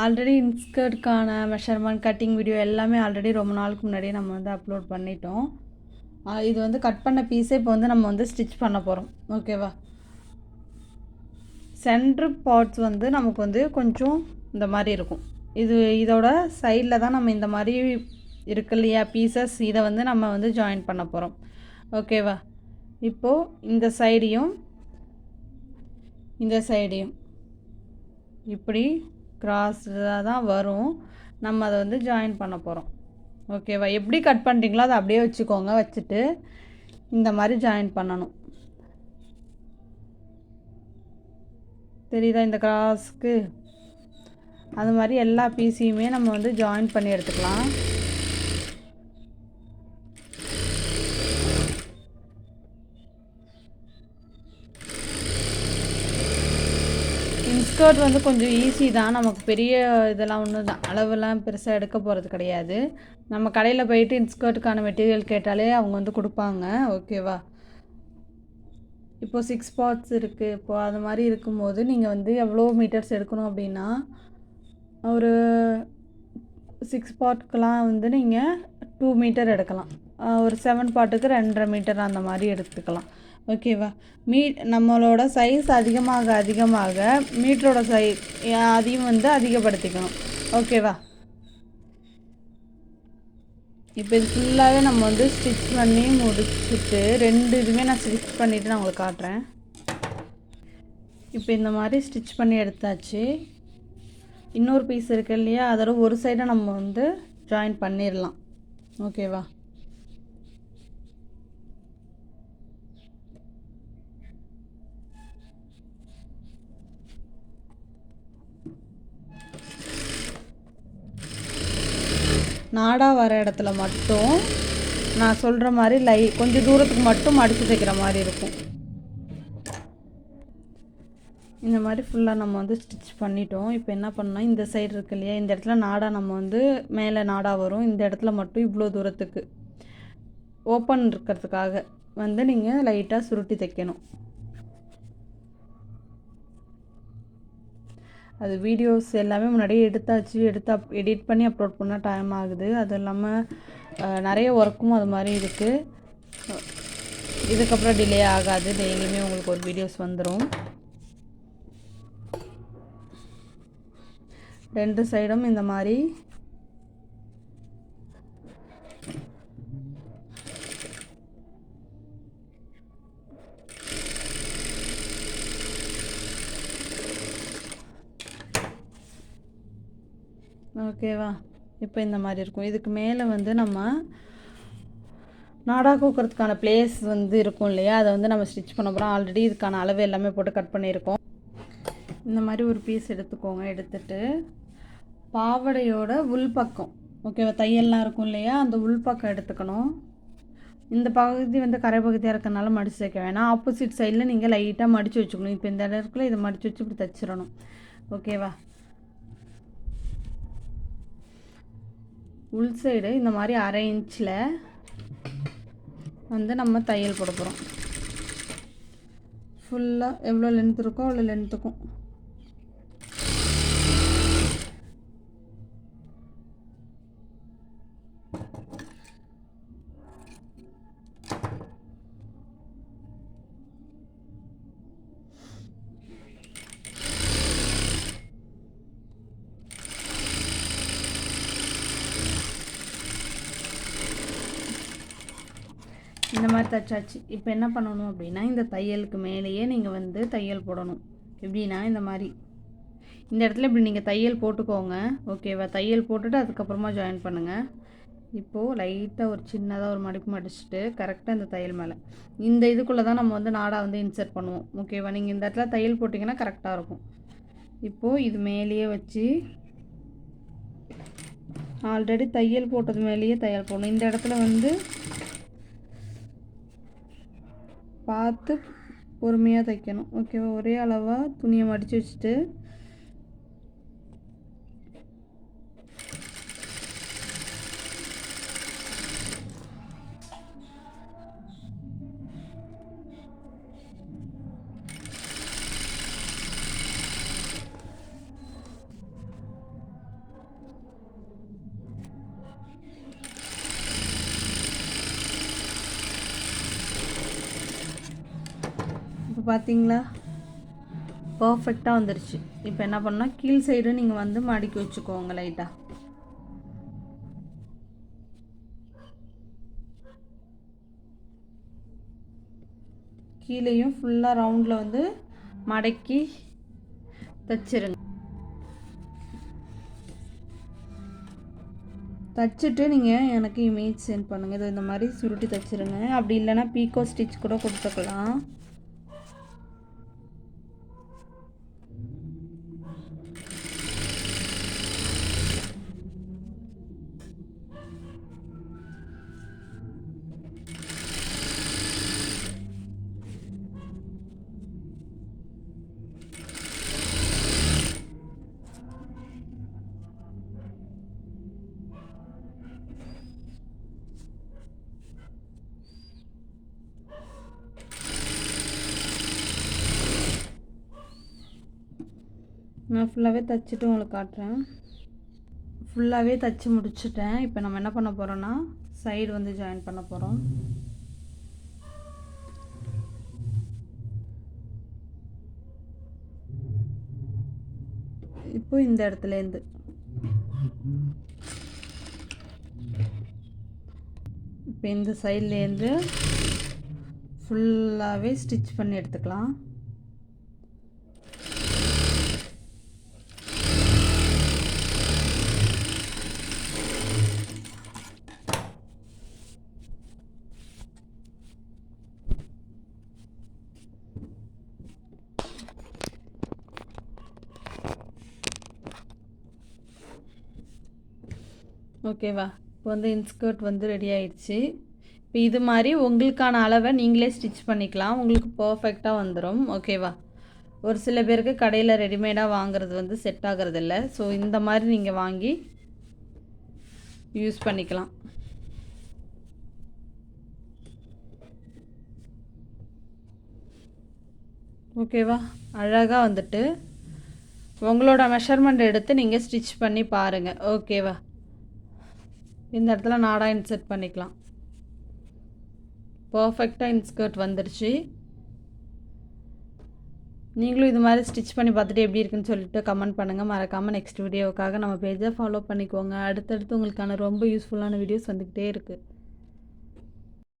Already இன்ஸ்கர்ட்கான measurement cutting video எல்லாமே already ரொம்ப நாளுக்கு முன்னாடியே நம்ம வந்து அப்லோட் பண்ணிட்டோம். இது வந்து கட் பண்ண பீஸே இப்போ வந்து நம்ம வந்து ஸ்டிச் பண்ண போகிறோம். ஓகேவா? சென்ட்ரு பார்ட்ஸ் வந்து நமக்கு வந்து கொஞ்சம் இந்த மாதிரி இருக்கும். இதோட சைடில் தான் நம்ம இந்த மாதிரி இருக்கு இல்லையா பீசஸ், இதை வந்து நம்ம வந்து ஜாயின் பண்ண போகிறோம். ஓகேவா? இப்போது இந்த சைடையும் இப்படி கிராஸாக தான் வரும். நம்ம அதை வந்து ஜாயின் பண்ண போகிறோம். ஓகேவா? எப்படி கட் பண்ணுறீங்களோ அதை அப்படியே வச்சுக்கோங்க. வச்சுட்டு இந்த மாதிரி ஜாயின் பண்ணணும். தெரியுதா இந்த கிராஸ்க்கு? அது மாதிரி எல்லா பீஸையுமே நம்ம வந்து ஜாயின் பண்ணி எடுத்துக்கலாம். இன்ஸ்கர்ட் வந்து கொஞ்சம் ஈஸி தான். நமக்கு பெரிய இதெல்லாம் ஒன்றும் தான் அளவெல்லாம் பெருசாக எடுக்க போகிறது கிடையாது. நம்ம கடையில் போயிட்டு இன்ஸ்கர்ட்டுக்கான மெட்டீரியல் கேட்டாலே அவங்க வந்து கொடுப்பாங்க. ஓகேவா? இப்போது 6 பார்ட்ஸ் இருக்குது. இப்போது அது மாதிரி இருக்கும்போது நீங்கள் வந்து எவ்வளோ மீட்டர்ஸ் எடுக்கணும் அப்படின்னா, ஒரு 6 பார்ட்டுக்கெலாம் வந்து நீங்கள் 2 மீட்டர் எடுக்கலாம். ஒரு 7 பார்ட்டுக்கு 2.5 மீட்டர் அந்த மாதிரி எடுத்துக்கலாம். ஓகேவா? நம்மளோட சைஸ் அதிகமாக மீட்டரோட அதையும் வந்து அதிகப்படுத்திக்கணும். ஓகேவா? இப்போ இது ஃபுல்லாகவே நம்ம வந்து ஸ்டிச் பண்ணி முடிச்சுட்டு 2 இதுவுமே நான் ஸ்டிச் பண்ணிவிட்டு நான் உங்களுக்கு காட்டுறேன். இப்போ இந்த மாதிரி ஸ்டிச் பண்ணி எடுத்தாச்சு. இன்னொரு பீஸ் இருக்குது இல்லையா, அதோட ஒரு சைடை நம்ம வந்து ஜாயின் பண்ணிடலாம். ஓகேவா? நாடா வர இடத்துல மட்டும் நான் சொல்கிற மாதிரி கொஞ்சம் தூரத்துக்கு மட்டும் மடித்து தைக்கிற மாதிரி இருக்கும். இந்த மாதிரி ஃபுல்லாக நம்ம வந்து ஸ்டிச் பண்ணிட்டோம். இப்போ என்ன பண்ணால் இந்த சைடு இருக்கு இல்லையா, இந்த இடத்துல நாடா நம்ம வந்து மேலே நாடா வரும். இந்த இடத்துல மட்டும் இவ்வளோ தூரத்துக்கு ஓப்பன் இருக்கிறதுக்காக வந்து நீங்கள் லைட்டாக சுருட்டி தைக்கணும். அது வீடியோஸ் எல்லாமே முன்னாடியே எடுத்தாச்சு. எடிட் பண்ணி அப்லோட் பண்ணால் டைம் ஆகுது. அது இல்லாமல் நிறைய ஒர்க்கும் அது மாதிரி இருக்குது. இதுக்கப்புறம் டிலே ஆகாது. டெய்லியுமே உங்களுக்கு ஒரு வீடியோஸ் வந்துடும். 2 சைடும் இந்த மாதிரி ஓகேவா? இப்போ இந்த மாதிரி இருக்கும். இதுக்கு மேலே வந்து நம்ம நாடா கோக்கிறதுக்கான பிளேஸ் வந்து இருக்கும் இல்லையா, அதை வந்து நம்ம ஸ்டிச் பண்ண போகிறோம். ஆல்ரெடி இதுக்கான அளவு எல்லாமே போட்டு கட் பண்ணியிருக்கோம். இந்த மாதிரி ஒரு பீஸ் எடுத்துக்கோங்க. எடுத்துட்டு பாவடையோட உள்பக்கம், ஓகேவா, தையல்லாம் இருக்கும் இல்லையா, அந்த உள்பக்கம் எடுத்துக்கணும். இந்த பகுதி வந்து கரை பகுதியாக இருக்கிறனால மடித்து தைக்க வேணாம். ஆப்போசிட் சைடில் நீங்கள் லைட்டாக மடித்து வச்சுக்கணும். இப்போ இந்த இடத்துல இதை மடித்து வச்சு இப்படி தைச்சிடணும். ஓகேவா? உள் சைடு இந்த மாதிரி 1/2 இன்ச்சில் வந்து நம்ம தையல் போட போகிறோம். ஃபுல்லாக எவ்வளோ லென்த் இருக்கோ அவ்வளோ லென்த்துக்கும். இந்த மாதிரி தைச்சாச்சு. இப்போ என்ன பண்ணணும் அப்படின்னா, இந்த தையலுக்கு மேலேயே நீங்கள் வந்து தையல் போடணும். எப்படின்னா இந்த மாதிரி இந்த இடத்துல இப்படி நீங்கள் தையல் போட்டுக்கோங்க. ஓகேவா? தையல் போட்டுட்டு அதுக்கப்புறமா ஜாயின் பண்ணுங்கள். இப்போது லைட்டாக ஒரு சின்னதாக ஒரு மடிப்பு மடிச்சுட்டு கரெக்டாக இந்த தையல் மேலே இந்த இதுக்குள்ளே தான் நம்ம வந்து நாடா வந்து இன்சர்ட் பண்ணுவோம். ஓகேவா? நீங்கள் இந்த இடத்துல தையல் போட்டிங்கன்னா கரெக்டாக இருக்கும். இப்போது இது மேலேயே வச்சு ஆல்ரெடி தையல் போட்டது மேலேயே தையல் போடணும். இந்த இடத்துல வந்து பார்த்து பொறுமையாக தைக்கணும். ஓகேவா? ஒரே அளவாக துணியை மடித்து வச்சுட்டு பார்த்தீங்களா, பர்ஃபெக்டாக வந்துருச்சு. இப்போ என்ன பண்ணால் கீழ் சைடு நீங்கள் வந்து மடக்கி வச்சுக்கோங்க லைட்டாக. கீழேயும் ஃபுல்லாக ரவுண்டில் வந்து மடக்கி தைச்சிருங்க. தைச்சிட்டு நீங்கள் எனக்கு இமேஜ் சென்ட் பண்ணுங்கள். இது இந்த மாதிரி சுருட்டி தைச்சிருங்க. அப்படி இல்லைன்னா பீக்கோ ஸ்டிச் கூட கொடுத்துக்கலாம். நான் ஃபுல்லாகவே தைச்சிட்டு உங்களுக்கு காட்டுறேன். ஃபுல்லாகவே தைச்சி முடிச்சிட்டேன். இப்போ நம்ம என்ன பண்ண போகிறோன்னா சைடு வந்து ஜாயின் பண்ண போகிறோம். இப்போ இந்த இடத்துலேருந்து இப்போ இந்த சைட்லேருந்து ஃபுல்லாகவே ஸ்டிச் பண்ணி எடுத்துக்கலாம். ஓகேவா, இப்போ வந்து இன்ஸ்கர்ட் வந்து ரெடி ஆயிடுச்சு. இப்போ இது மாதிரி உங்களுக்கான அளவை நீங்களே ஸ்டிச் பண்ணிக்கலாம். உங்களுக்கு பர்ஃபெக்டாக வந்துடும். ஓகேவா, ஒரு சில பேருக்கு கடையில் ரெடிமேடாக வாங்குறது வந்து செட் ஆகிறதில்ல. ஸோ இந்த மாதிரி நீங்கள் வாங்கி யூஸ் பண்ணிக்கலாம். ஓகேவா, அழகாக வந்துட்டு உங்களோட மெஷர்மெண்ட் எடுத்து நீங்கள் ஸ்டிச் பண்ணி பாருங்கள். ஓகேவா, இந்த இடத்துல நாடா இன்சர்ட் பண்ணிக்கலாம். பர்ஃபெக்டாக இன்ஸ்கர்ட் வந்துருச்சு. நீங்களும் இது மாதிரி ஸ்டிச் பண்ணி பார்த்துட்டு எப்படி இருக்குன்னு சொல்லிட்டு கமெண்ட் பண்ணுங்கள். மறக்காமல் நெக்ஸ்ட் வீடியோவுக்காக நம்ம பேஜை ஃபாலோ பண்ணிக்கோங்க. அடுத்தடுத்து உங்களுக்கான ரொம்ப யூஸ்ஃபுல்லான வீடியோஸ் வந்துக்கிட்டே இருக்குது.